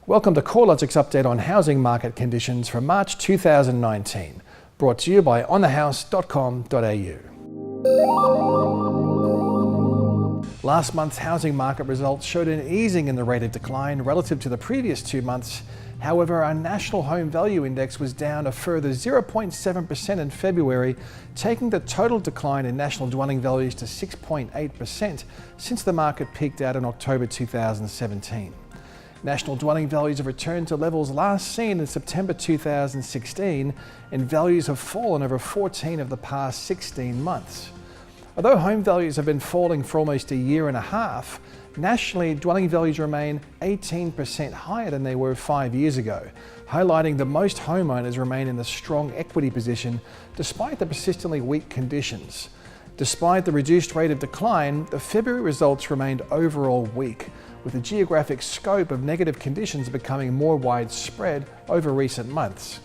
Welcome to CoreLogic's update on housing market conditions for March 2019, brought to you by onthehouse.com.au. Last month's housing market results showed an easing in the rate of decline relative to the previous 2 months. However, our national home value index was down a further 0.7% in February, taking the total decline in national dwelling values to 6.8% since the market peaked out in October 2017. National dwelling values have returned to levels last seen in September 2016, and values have fallen over 14 of the past 16 months. Although home values have been falling for almost a year and a half, nationally dwelling values remain 18% higher than they were 5 years ago, highlighting that most homeowners remain in a strong equity position despite the persistently weak conditions. Despite the reduced rate of decline, the February results remained overall weak, with the geographic scope of negative conditions becoming more widespread over recent months.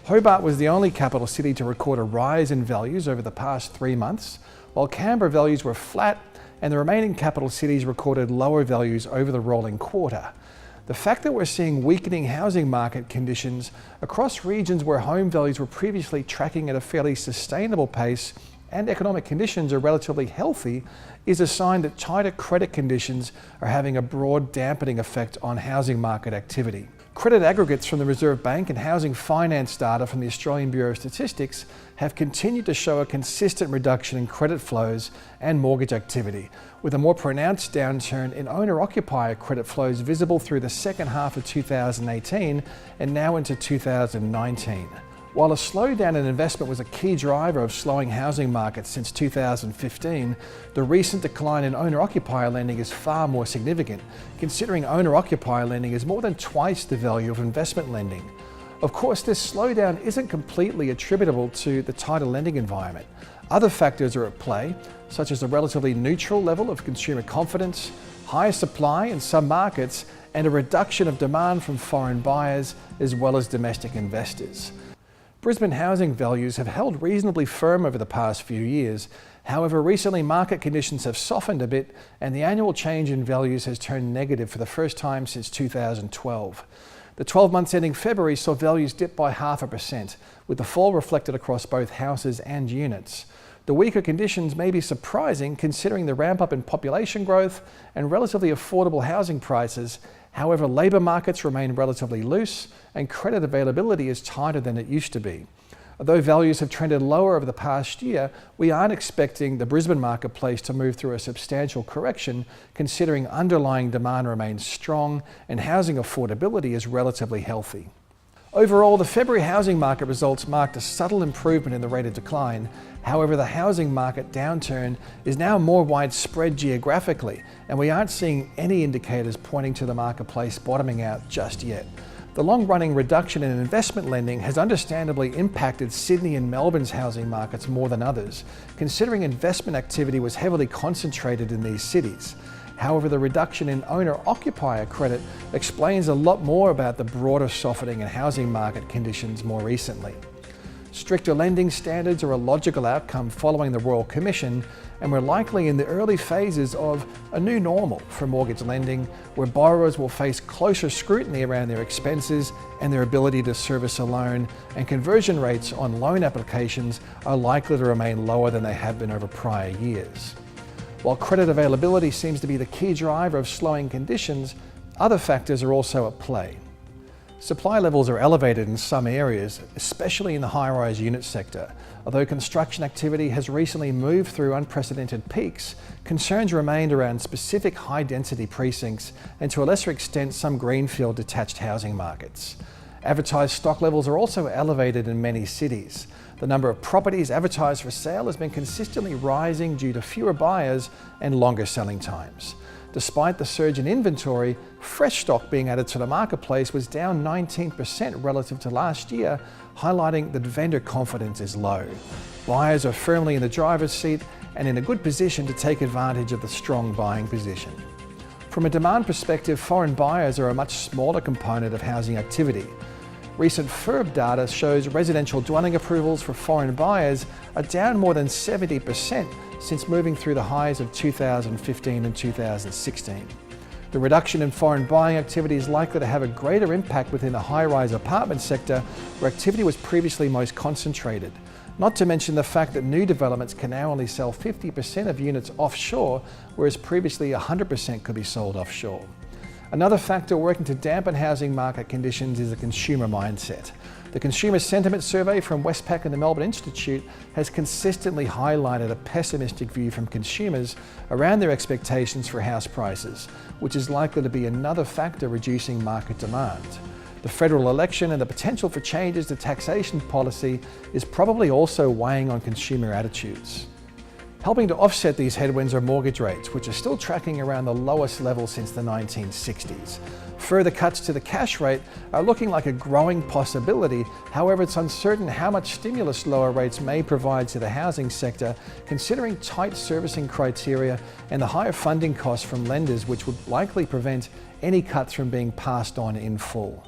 Hobart was the only capital city to record a rise in values over the past 3 months, while Canberra values were flat and the remaining capital cities recorded lower values over the rolling quarter. The fact that we're seeing weakening housing market conditions across regions where home values were previously tracking at a fairly sustainable pace and economic conditions are relatively healthy is a sign that tighter credit conditions are having a broad dampening effect on housing market activity. Credit aggregates from the Reserve Bank and housing finance data from the Australian Bureau of Statistics have continued to show a consistent reduction in credit flows and mortgage activity, with a more pronounced downturn in owner-occupier credit flows visible through the second half of 2018 and now into 2019. While a slowdown in investment was a key driver of slowing housing markets since 2015, the recent decline in owner-occupier lending is far more significant, considering owner-occupier lending is more than twice the value of investment lending. Of course, this slowdown isn't completely attributable to the tighter lending environment. Other factors are at play, such as a relatively neutral level of consumer confidence, higher supply in some markets, and a reduction of demand from foreign buyers as well as domestic investors. Brisbane housing values have held reasonably firm over the past few years. However, recently market conditions have softened a bit and the annual change in values has turned negative for the first time since 2012. The 12 months ending February saw values dip by 0.5%, with the fall reflected across both houses and units. The weaker conditions may be surprising considering the ramp up in population growth and relatively affordable housing prices. However, labour markets remain relatively loose and credit availability is tighter than it used to be. Although values have trended lower over the past year, we aren't expecting the Brisbane marketplace to move through a substantial correction, considering underlying demand remains strong and housing affordability is relatively healthy. Overall, the February housing market results marked a subtle improvement in the rate of decline. However, the housing market downturn is now more widespread geographically, and we aren't seeing any indicators pointing to the marketplace bottoming out just yet. The long-running reduction in investment lending has understandably impacted Sydney and Melbourne's housing markets more than others, considering investment activity was heavily concentrated in these cities. However, the reduction in owner-occupier credit explains a lot more about the broader softening in housing market conditions more recently. Stricter lending standards are a logical outcome following the Royal Commission, and we're likely in the early phases of a new normal for mortgage lending, where borrowers will face closer scrutiny around their expenses and their ability to service a loan, and conversion rates on loan applications are likely to remain lower than they have been over prior years. While credit availability seems to be the key driver of slowing conditions, other factors are also at play. Supply levels are elevated in some areas, especially in the high-rise unit sector. Although construction activity has recently moved through unprecedented peaks, concerns remained around specific high-density precincts and to a lesser extent some greenfield detached housing markets. Advertised stock levels are also elevated in many cities. The number of properties advertised for sale has been consistently rising due to fewer buyers and longer selling times. Despite the surge in inventory, fresh stock being added to the marketplace was down 19% relative to last year, highlighting that vendor confidence is low. Buyers are firmly in the driver's seat and in a good position to take advantage of the strong buying position. From a demand perspective, foreign buyers are a much smaller component of housing activity. Recent FIRB data shows residential dwelling approvals for foreign buyers are down more than 70% since moving through the highs of 2015 and 2016. The reduction in foreign buying activity is likely to have a greater impact within the high-rise apartment sector, where activity was previously most concentrated. Not to mention the fact that new developments can now only sell 50% of units offshore, whereas previously 100% could be sold offshore. Another factor working to dampen housing market conditions is the consumer mindset. The Consumer Sentiment Survey from Westpac and the Melbourne Institute has consistently highlighted a pessimistic view from consumers around their expectations for house prices, which is likely to be another factor reducing market demand. The federal election and the potential for changes to taxation policy is probably also weighing on consumer attitudes. Helping to offset these headwinds are mortgage rates, which are still tracking around the lowest level since the 1960s. Further cuts to the cash rate are looking like a growing possibility. However, it's uncertain how much stimulus lower rates may provide to the housing sector, considering tight servicing criteria and the higher funding costs from lenders, which would likely prevent any cuts from being passed on in full.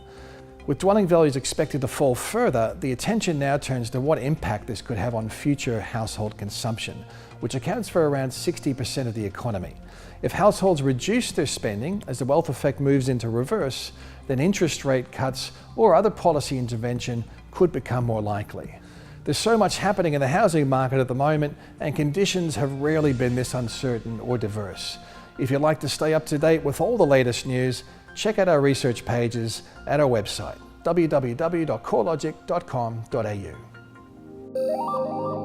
With dwelling values expected to fall further, the attention now turns to what impact this could have on future household consumption, which accounts for around 60% of the economy. If households reduce their spending as the wealth effect moves into reverse, then interest rate cuts or other policy intervention could become more likely. There's so much happening in the housing market at the moment, and conditions have rarely been this uncertain or diverse. If you'd like to stay up to date with all the latest news, check out our research pages at our website, www.corelogic.com.au.